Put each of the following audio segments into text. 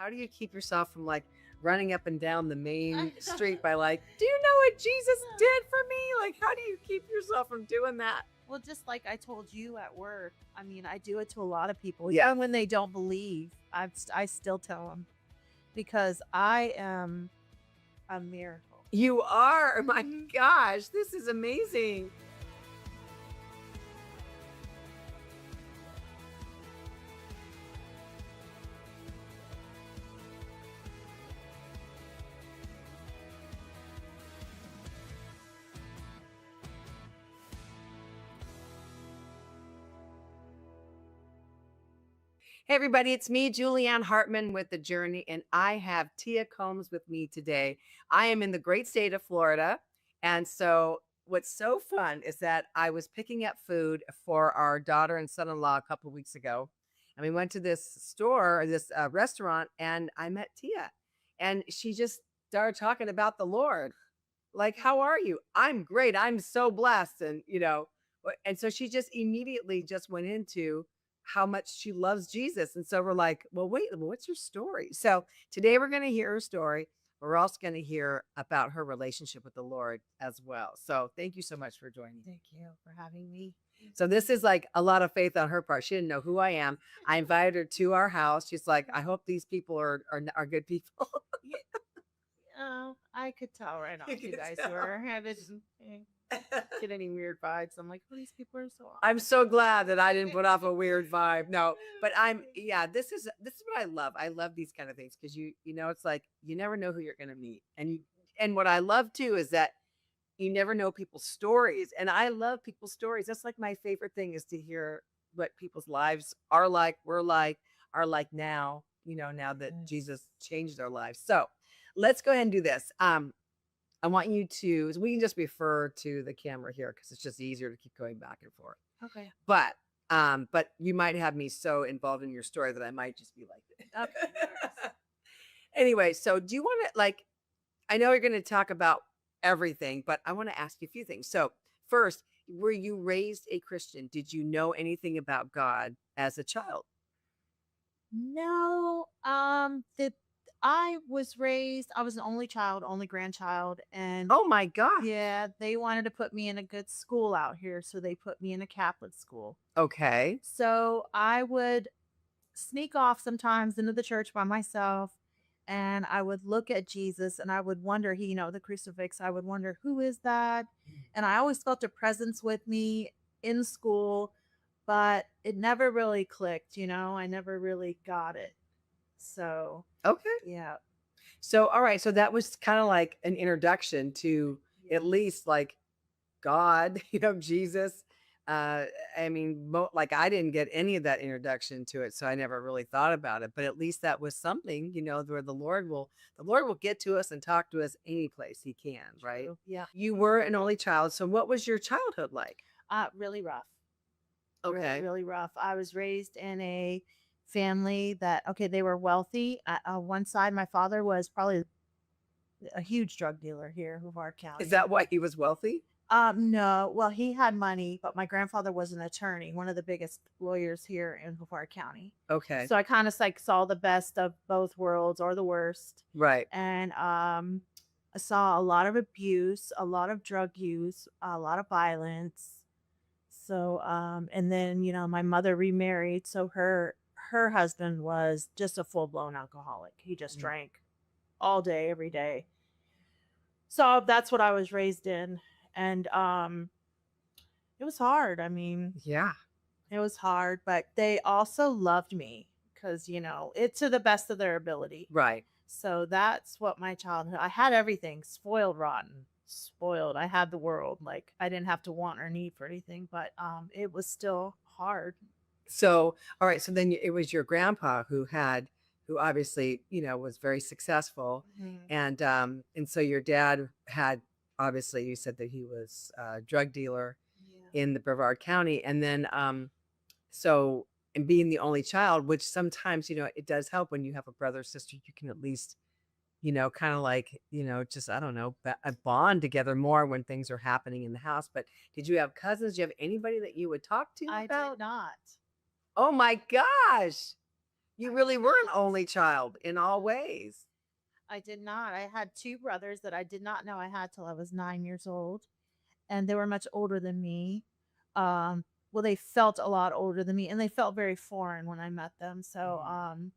How do you keep yourself from like running up and down the main street by like, do you know what Jesus did for me? Like, how do you keep yourself from doing that? Well, just like I told you at work, I mean, I do it to a lot of people. Yeah. Even when they don't believe, I still tell them because I am a miracle. You are. My Mhm. gosh, this is amazing. Hey, everybody, it's me, Julianne Hartman with The Journey, and I have Tia Combs with me today. I am in the great state of Florida. And so, what's so fun is that I was picking up food for our daughter and son in law a couple of weeks ago. And we went to this store, this restaurant, and I met Tia. And she just started talking about the Lord. Like, how are you? I'm great. I'm so blessed. And so she just immediately just went into how much she loves Jesus. And so we're like, well, wait, what's your story? So today we're going to hear her story. We're also going to hear about her relationship with the Lord as well. So thank you so much for joining. Thank you for having me. So this is like a lot of faith on her part. She didn't know who I am. I invited her to our house. She's like, I hope these people are good people. Yeah, I could tell right You off you could guys tell. were having get any weird vibes. I'm like, oh, these people are so I'm awesome. so glad that I didn't put off a weird vibe. No, but yeah, this is what I love. I love these kind of things because it's like you never know who you're gonna meet. And what I love too is that you never know people's stories. And I love people's stories. That's like my favorite thing is to hear what people's lives are like now, now that Yes. Jesus changed their lives. So let's go ahead and do this. I want you to, so we can just refer to the camera here because it's just easier to keep going back and forth. Okay. But you might have me so involved in your story that I might just be like, Okay. No worries. anyway, so do you want to like, I know you're going to talk about everything, but I want to ask you a few things. So first, were you raised a Christian? Did you know anything about God as a child? No, I was an only child, only grandchild, and Oh my God. yeah, they wanted to put me in a good school out here, so they put me in a Catholic school. Okay. So I would sneak off sometimes into the church by myself, and I would look at Jesus and I would wonder, the crucifix, I would wonder, who is that? And I always felt a presence with me in school, but it never really clicked, I never really got it. So, Okay. yeah. So, all right. So that was kind of like an introduction to at Yes. least like God, Jesus. I mean, like I didn't get any of that introduction to it, so I never really thought about it. But at least that was something, where the Lord will get to us and talk to us any place He can, right? True. Yeah. You were an only child, so what was your childhood like? Really rough. Really, Okay, really rough. I was raised in a family that, okay, they were wealthy. One side, my father was probably a huge drug dealer here in Brevard is County. that why he was wealthy? No, well, he had money, but my grandfather was an attorney, one of the biggest lawyers here in Brevard County. Okay, So I kind of like saw the best of both worlds or the worst. right. And I saw a lot of abuse, a lot of drug use, a lot of violence. So and then, my mother remarried, so her husband was just a full-blown alcoholic. He just Mm. drank all day every day. So that's what I was raised in. And it was hard. I mean, Yeah, it was hard, but they also loved me because, it to the best of their ability. right. So that's what my childhood, I had everything spoiled, rotten, spoiled. I had the world. Like I didn't have to want or need for anything, but it was still hard. So, all right. So then it was your grandpa who obviously, was very successful. Mhm. And so your dad had, obviously, you said that he was a drug dealer Yeah. in the Brevard County. And then, so, and being the only child, which sometimes, it does help when you have a brother or sister, you can at least, kind of like, just, I don't know, a bond together more when things are happening in the house. But did you have cousins? Do you have anybody that you would talk to I did about? not. Oh my gosh. You really were an only child in all ways. I did not. I had two brothers that I did not know I had till I was 9 years old, and they were much older than me. Well, they felt a lot older than me, and they felt very foreign when I met them. So, Mhm.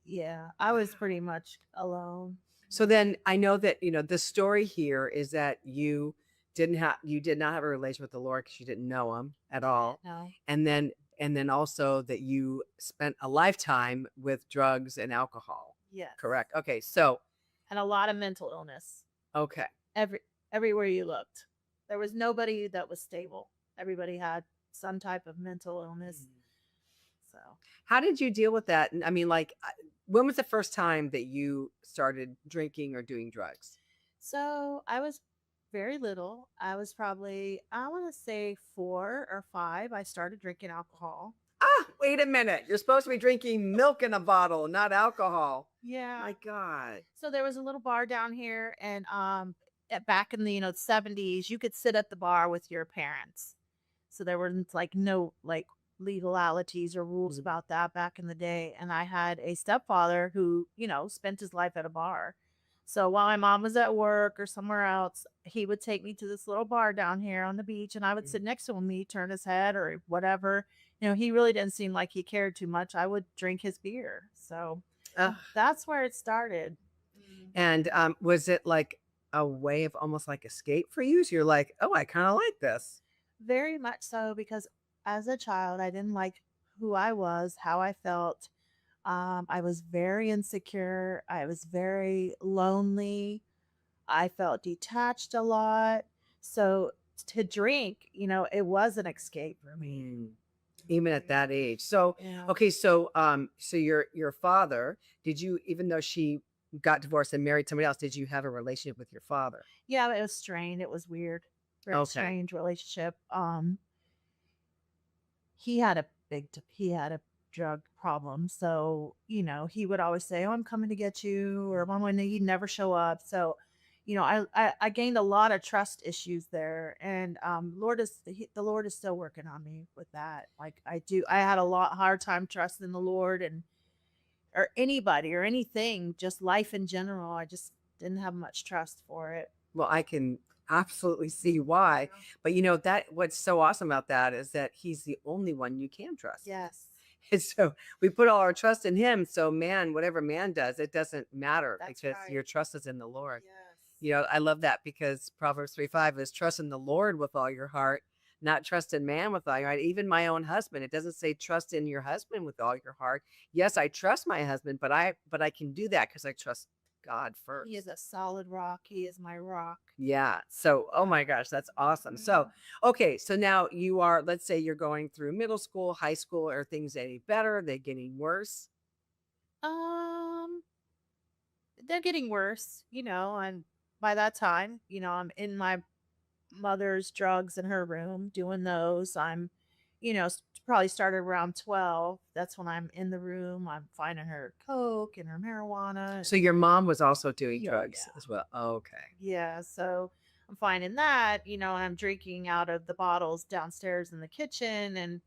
yeah, I was pretty much alone. So then I know that, the story here is that you did not have a relation with the Lord because you didn't know him at all. No. And then also that you spent a lifetime with drugs and alcohol. Yes. Correct. Okay. So, And a lot of mental illness. okay. Every everywhere you looked, there was nobody that was stable. Everybody had some type of mental illness. So, How did you deal with that? And I mean, like, when was the first time that you started drinking or doing drugs? so I was very little. I was probably, I want to say 4 or 5. I started drinking alcohol. Ah, wait a minute. You're supposed to be drinking milk in a bottle, not alcohol. Yeah. My God. So there was a little bar down here, and back in the 70s, you could sit at the bar with your parents. So there were like no like legalities or rules Mhm. about that back in the day. And I had a stepfather who spent his life at a bar. So while my mom was at work or somewhere else, he would take me to this little bar down here on the beach, and I would sit next to him. He'd turn his head or whatever. He really didn't seem like he cared too much. I would drink his beer. So Ugh. that's where it started. And was it like a way of almost like escape for you? So you're like, oh, I kind of like this. Very much so, because as a child, I didn't like who I was, how I felt. I was very insecure. I was very lonely. I felt detached a lot. So to drink, it was an escape for me. Even at that age. So, Yeah. okay, so your father, did you, even though she got divorced and married somebody else, did you have a relationship with your father? Yeah, it was strained. It was weird. Very Okay. strange relationship. He had a drug problem. So, he would always say, "Oh, I'm coming to get you," or "Mom," and he'd never show up. So, I gained a lot of trust issues there. And the Lord is still working on me with that. Like I had a lot hard time trusting the Lord and or anybody or anything, just life in general. I just didn't have much trust for it. Well, I can absolutely see why. But that what's so awesome about that is that he's the only one you can trust. Yes. And so we put all our trust in him. So man, whatever man does, it doesn't matter That's because right. your trust is in the Lord. Yes. I love that because Proverbs 3:5 is trust in the Lord with all your heart, not trust in man with all your heart. Even my own husband, it doesn't say trust in your husband with all your heart. Yes, I trust my husband, but I can do that because I trust God He is first. a solid rock. He is my rock. Yeah. So, oh my gosh, that's awesome. So, okay. So now let's say you're going through middle school, high school. Are things any better? Are they getting worse? Um, they're getting worse, and by that time, I'm in my mother's drugs in her room doing those. I'm, probably started around 12. That's when I'm in the room. I'm finding her coke and her marijuana. So your mom was also doing Oh, drugs yeah. as well. Okay. Yeah. So I'm finding that, and I'm drinking out of the bottles downstairs in the kitchen, and,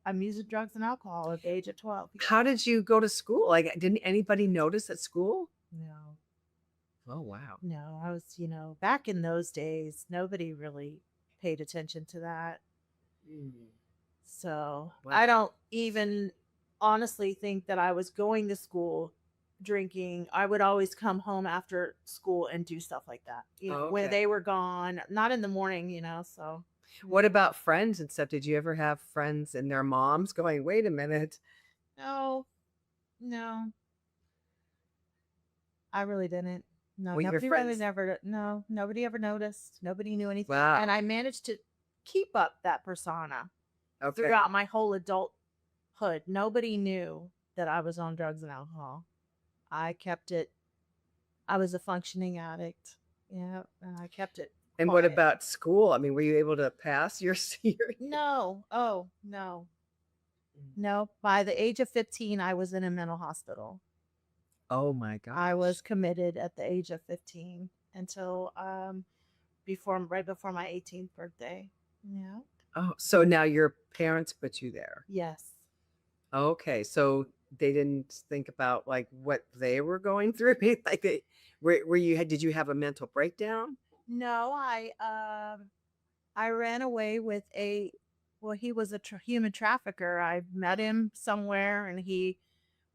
I'm using drugs and alcohol at the age of 12. Yeah. How did you go to school? Like, didn't anybody notice at school? No. Oh, wow. No, I was, back in those days, nobody really paid attention to that. Mm. So Wow. I don't even honestly think that I was going to school drinking. I would always come home after school and do stuff like that, when Okay. they were gone, not in the morning, so. What about friends and stuff? Did you ever have friends and their moms going, wait a minute? No, no, I really didn't. No, Well, your friends. nobody ever noticed. Nobody knew anything. Wow. And I managed to keep up that persona Okay. throughout my whole adulthood. Nobody knew that I was on drugs and alcohol. I kept it. I was a functioning addict. Yeah, and I kept it And what quiet. about school? I mean, were you able to pass your year? No. Oh, no. No. By the age of 15, I was in a mental hospital. Oh my I gosh. was committed at the age of 15 until right before my 18th birthday. Yeah. Oh, so now your parents put you there. Yes. Okay, so they didn't think about, like, what they were going through? Like, they were you had did you have a mental breakdown? No, I ran away with a well, he was a human trafficker. I met him somewhere and he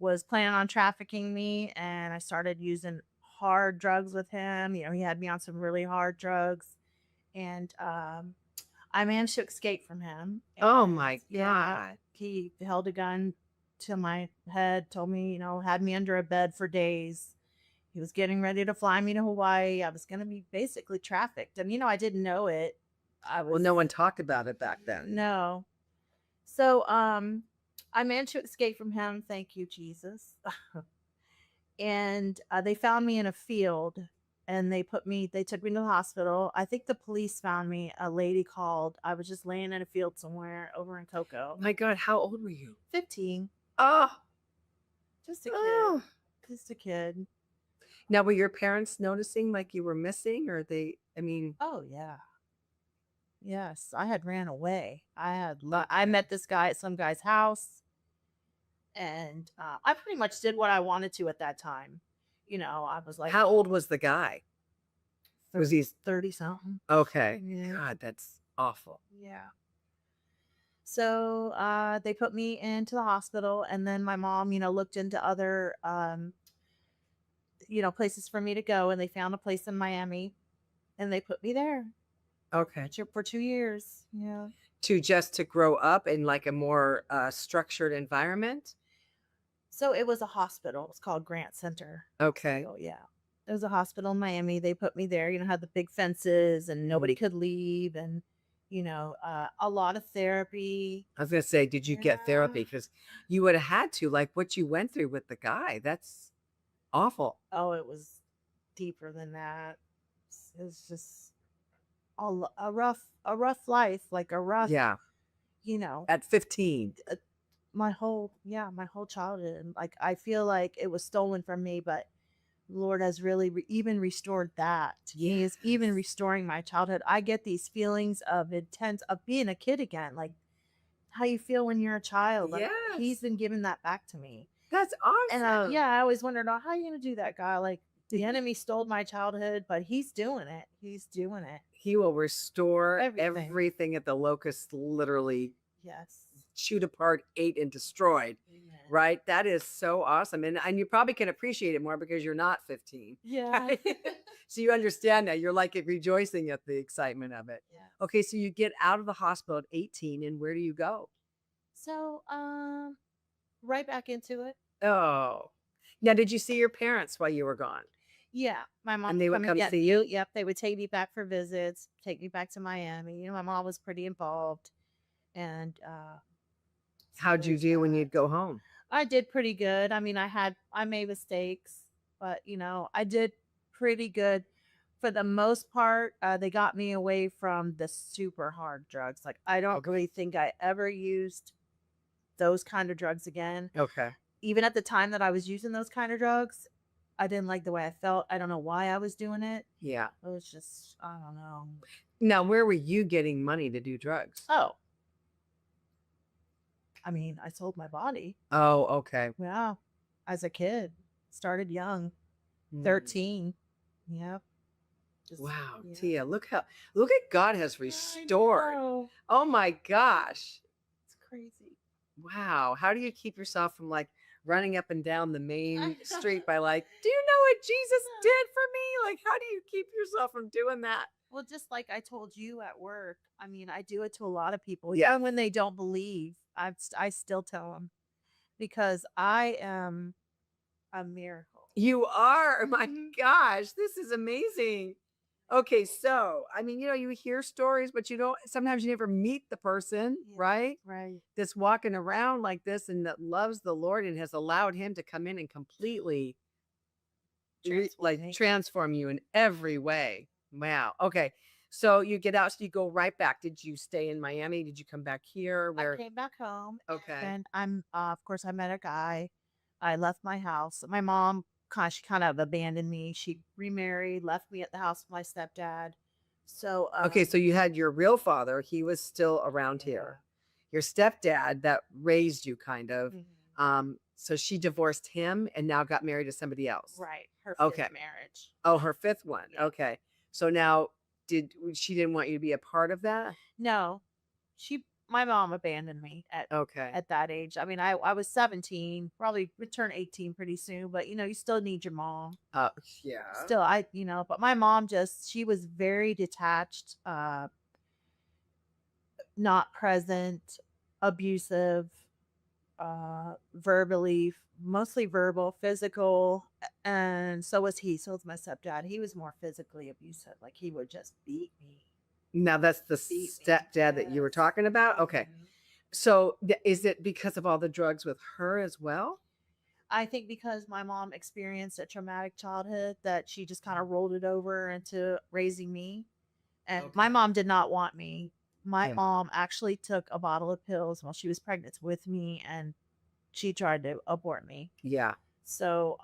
was planning on trafficking me and I started using hard drugs with him. He had me on some really hard drugs and I managed to escape from him. Oh And my yeah, god. he held a gun to my head, told me, had me under a bed for days. He was getting ready to fly me to Hawaii. I was going to be basically trafficked. And, I didn't know it. I Well, was, no one talked about it back then. no. So, I managed to escape from him. Thank you, Jesus. And they found me in a field and they took me to the hospital. I think the police found me. A lady called. I was just laying in a field somewhere over in Cocoa. My god, how old were you? 15. Oh, Just a kid. oh. Just a kid. Now, were your parents noticing, like, you were missing, or I mean Oh, yeah. Yes, I had ran away. I met this guy at some guy's house, and I pretty much did what I wanted to at that time. I was like, how old was the guy? Was he 30 something. okay. Yeah. God, that's awful. Yeah. So they put me into the hospital, and then my mom, looked into other, places for me to go, and they found a place in Miami, and they put me there Okay. for 2 years. Yeah. To grow up in, like, a more, structured environment? So it was a hospital. It's called Grant Center. Okay. So yeah, it was a hospital in Miami. They put me there. Had the big fences and nobody could leave, and a lot of therapy. I was gonna say, did you get therapy? Yeah. Because you would have had to, like, what you went through with the guy, that's awful. Oh, it was deeper than that. It's just a rough life, like a rough, Yeah, you know, at 15. my whole childhood. And, like, I feel like it was stolen from me, but Lord has really even restored that. He is even Yes. restoring my childhood. I get these feelings of intense of being a kid again, like how you feel when you're a child. Like he's Yes. been giving that back to me. That's And awesome. yeah, I always wondered, oh, how are you gonna do that, guy? Like the enemy stole my childhood, but he's doing it. He's doing it. He will restore Everything. everything that the locusts literally Yes. chewed apart, ate, and destroyed, Amen. right? That is so awesome, and you probably can appreciate it more because you're not 15. Yeah. So you understand that. You're, like, rejoicing at the excitement of it. Yeah. Okay, so you get out of the hospital at 18, and where do you go? So, right back into it. Oh. Now, did you see your parents while you were gone? Yeah, my mom And would they would come and come get see me. you? Yep, they would take me back for visits, take me back to Miami. My mom was pretty involved, and it's How'd really you do when sad. you'd go home? I did pretty good. I mean, I made mistakes, but I did pretty good for the most part. They got me away from the super hard drugs. Like I don't Okay. really think I ever used those kind of drugs again. Okay. Even at the time that I was using those kind of drugs, I didn't like the way I felt. I don't know why I was doing it. Yeah. It was just, I don't know. Now, where were you getting money to do drugs? Oh, I mean, I sold my body. Oh, okay. Yeah. As a kid, started young, Mm. 13. Yep. Just, Wow, yeah. Tia, look at God has I restored. know. Oh my gosh. It's crazy. Wow. How do you keep yourself from, like, running up and down the main street by, like, do you know what Jesus did for me? Like, how do you keep yourself from doing that? Well, just like I told you at work, I mean, I do it to a lot of people. Yeah. Even when they don't believe, I still tell them because I am a miracle. You are. My gosh, this is amazing. Okay, so I mean, you hear stories, but sometimes you never meet the person, Yeah, right? right. That's walking around like this and that loves the Lord and has allowed him to come in and completely transform you in every way. Wow. Okay. So you get out, so you go right back. Did you stay in Miami? Did you come back here? I came back home. Okay. And of course, I met a guy. I left my house. My mom, she kind of abandoned me. She remarried, left me at the house with my stepdad. So, Okay, so you had your real father, he was still around yeah. here. Your stepdad that raised you kind of. Mhm. So she divorced him and now got married to somebody else. Right. Her Okay. fifth marriage. Oh, her fifth one. Yeah. Okay. So now she didn't want you to be a part of that? No, my mom abandoned me Okay. at that age. I mean, I was 17, probably would turn 18 pretty soon, but you still need your mom. Uh yeah. Still, but my mom she was very detached, not present, abusive, verbally, mostly verbal, physical, and so was he. So was my stepdad. He was more physically abusive. Like he would just beat me. Now that's the Beat me. stepdad that you were Yes. talking about? Okay. Mhm. So is it because of all the drugs with her as well? I think because my mom experienced a traumatic childhood that she just kind of rolled it over into raising me. And my Okay. mom did not want me. My Yeah. mom actually took a bottle of pills while she was pregnant with me and she tried to abort me. Yeah. So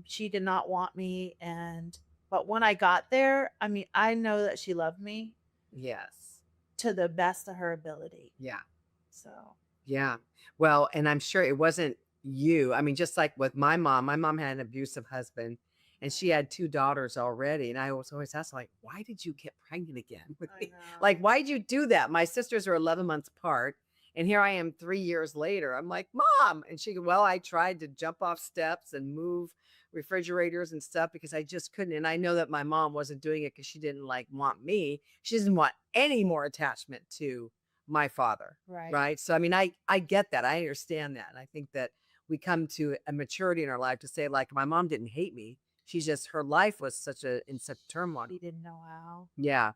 she did not want me and but when I got there, I mean, I know that she loved me Yes. to the best of her ability. Yeah. So Yeah. Well, and I'm sure it wasn't you. I mean, just like with my mom had an abusive husband and she had two daughters already. And I was always asked, like, why did you get pregnant again with I me? know. Like, why'd you do that? My sisters are 11 months apart. And here I am 3 years later. I'm like, Mom. And she, well, I tried to jump off steps and move refrigerators and stuff because I just couldn't. And I know that my mom wasn't doing it because she didn't like want me. She doesn't want any more attachment to my father. Right. Right. So, I mean, I get that. I understand that. And I think that we come to a maturity in our life to say, like, my mom didn't hate me. She's just, her life was in such turmoil. She didn't know how. Yeah.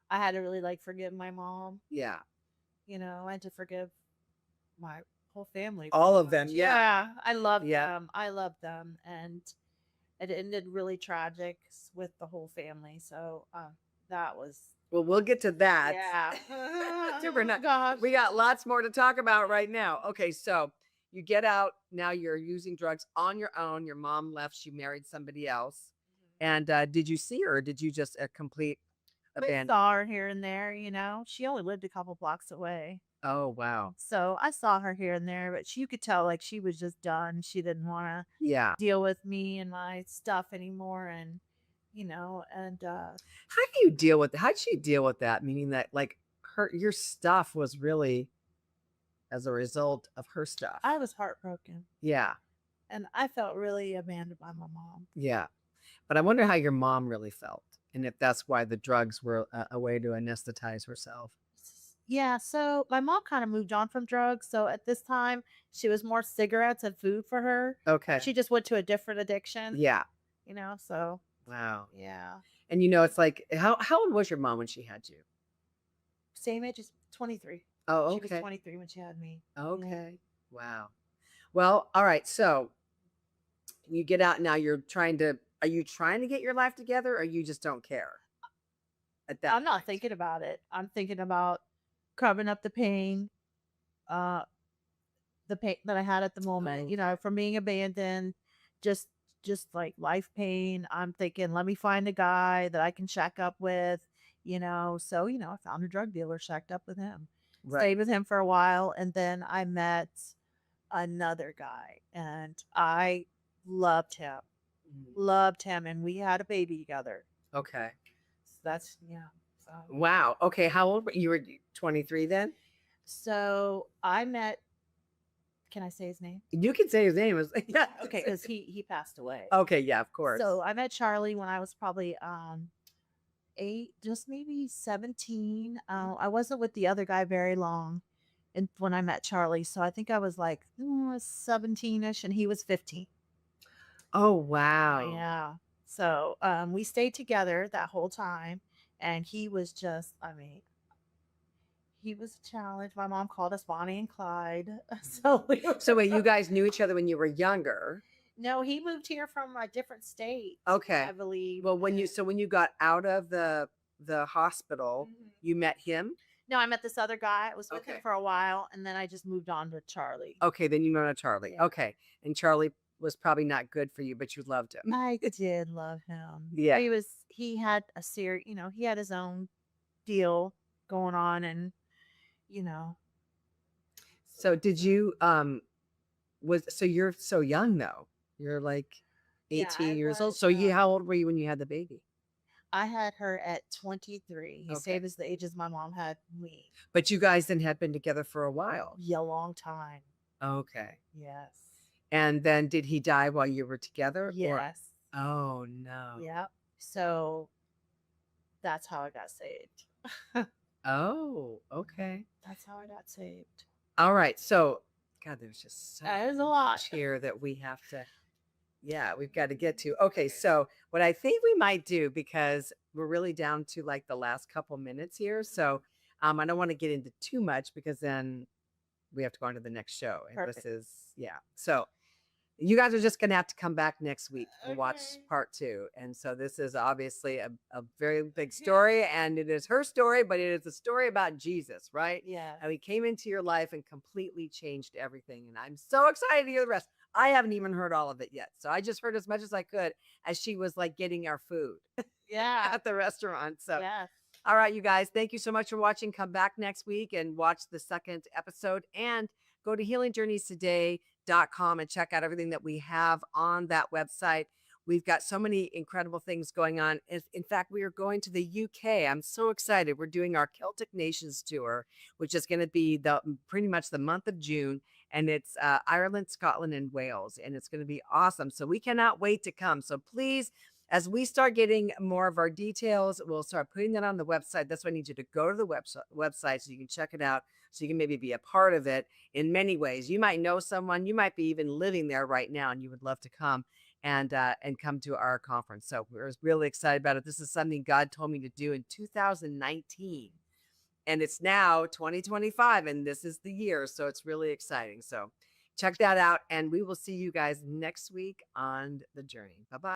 I had to really like forgive my mom. Yeah. I had to forgive my whole family. All Pretty of them. much. Yeah. Yeah, I love Yeah. them. I love them, and it ended really tragic with the whole family. So that was Well, we'll get to that. yeah. Super nice. Gosh. We got lots more to talk about right now. Okay. So you get out. Now you're using drugs on your own. Your mom left. She married somebody else. And did you see her or did you just a complete We abandon? saw her here and there. She only lived a couple blocks away. Oh, wow. So I saw her here and there, but you could tell like she was just done. She didn't want to Yeah. deal with me and my stuff anymore. And, and How do you deal with how did she deal with that? Meaning that like your stuff was really as a result of her stuff. I was heartbroken Yeah. and I felt really abandoned by my mom. Yeah. But I wonder how your mom really felt and if that's why the drugs were a way to anesthetize herself. Yeah, so my mom kind of moved on from drugs. So at this time, she was more cigarettes and food for her. Okay. She just went to a different addiction, Yeah. so Wow. yeah. And it's like how old was your mom when she had you? Same age as 23. Oh, She was okay. 23 when she had me. Yeah. Okay. Wow. Well, all right. So you get out now. Are you trying to get your life together or you just don't care at that I'm not point? thinking about it. I'm thinking about covering up uh, the pain that I had at the moment, Okay. from being abandoned, just like life pain. I'm thinking, let me find a guy that I can shack up with, So, I found a drug dealer, shacked up with him, Right. stayed with him for a while, and then I met another guy and I loved him. Mm. Loved him and we had a baby together. Okay. So that's yeah. So Wow. Okay. How old were you? Were 23 then? so I met can I say his name? You can say his name. Yeah. Okay, because he passed away. Okay. Yeah. Of course. So I met Charlie when I was probably 8, just maybe 17. I wasn't with the other guy very long, and when I met Charlie, so I think I was like 17ish, and he was 15. Oh Oh wow. yeah. So we stayed together that whole time, and he was just, I mean, he was a challenge. My mom called us Bonnie and Clyde. So So wait, you guys knew each other when you were younger? no, he moved here from a different state, Okay. I believe. Well, when you got out of the hospital, Mhm. you met him? No, I met this other guy. I was with him Okay. for a while, and then I just moved on to Charlie. Okay, then you met Charlie. Yeah. Okay. And Charlie was probably not good for you, but you loved him. I did love him. Yeah. He had a serious, he had his own deal going on, and you know, So did you was so you're so young though. You're like yeah, 18 years old. So you how old were you when you had the baby? I had her at 23, Okay. same as the ages my mom had me. But you guys then had been together for a while. Yeah, long time. Okay. Yes. And then did he die while you were together or Yes. oh no. Yep. So that's how I got saved. Oh, okay. That's how I got saved. All right. So God, there's just so That is a lot. much here that we have to yeah, we've got to get to. Okay, so what I think we might do because we're really down to like the last couple minutes here. So I don't want to get into too much because then we have to go on to the next show. And this Perfect. is yeah. So you guys are just gonna have to come back next week to watch Okay. part 2. And so this is obviously a very big story, and it is her story, but it is a story about Jesus, right? Yes. How he came into your life and completely changed everything. And I'm so excited to hear the rest. I haven't even heard all of it yet. So I just heard as much as I could as she was like getting our food Yeah. at the restaurant. So Yes. all right, you guys, thank you so much for watching. Come back next week and watch the second episode and go to healingjourneystoday.com and check out everything that we have on that website. We've got so many incredible things going on. In fact, we are going to the UK. I'm so excited. We're doing our Celtic Nations tour, which is going to be the pretty much the month of June, and it's Ireland, Scotland, and Wales, and it's going to be awesome. So we cannot wait to come. So please, as we start getting more of our details, we'll start putting that on the website. That's why I need you to go to the website so you can check it out, so you can maybe be a part of it in many ways. You might know someone, you might be even living there right now, and you would love to come and come to our conference. So we're really excited about it. This is something God told me to do in 2019. And it's now 2025, and this is the year. So it's really exciting. So check that out. And we will see you guys next week on the journey. Bye bye.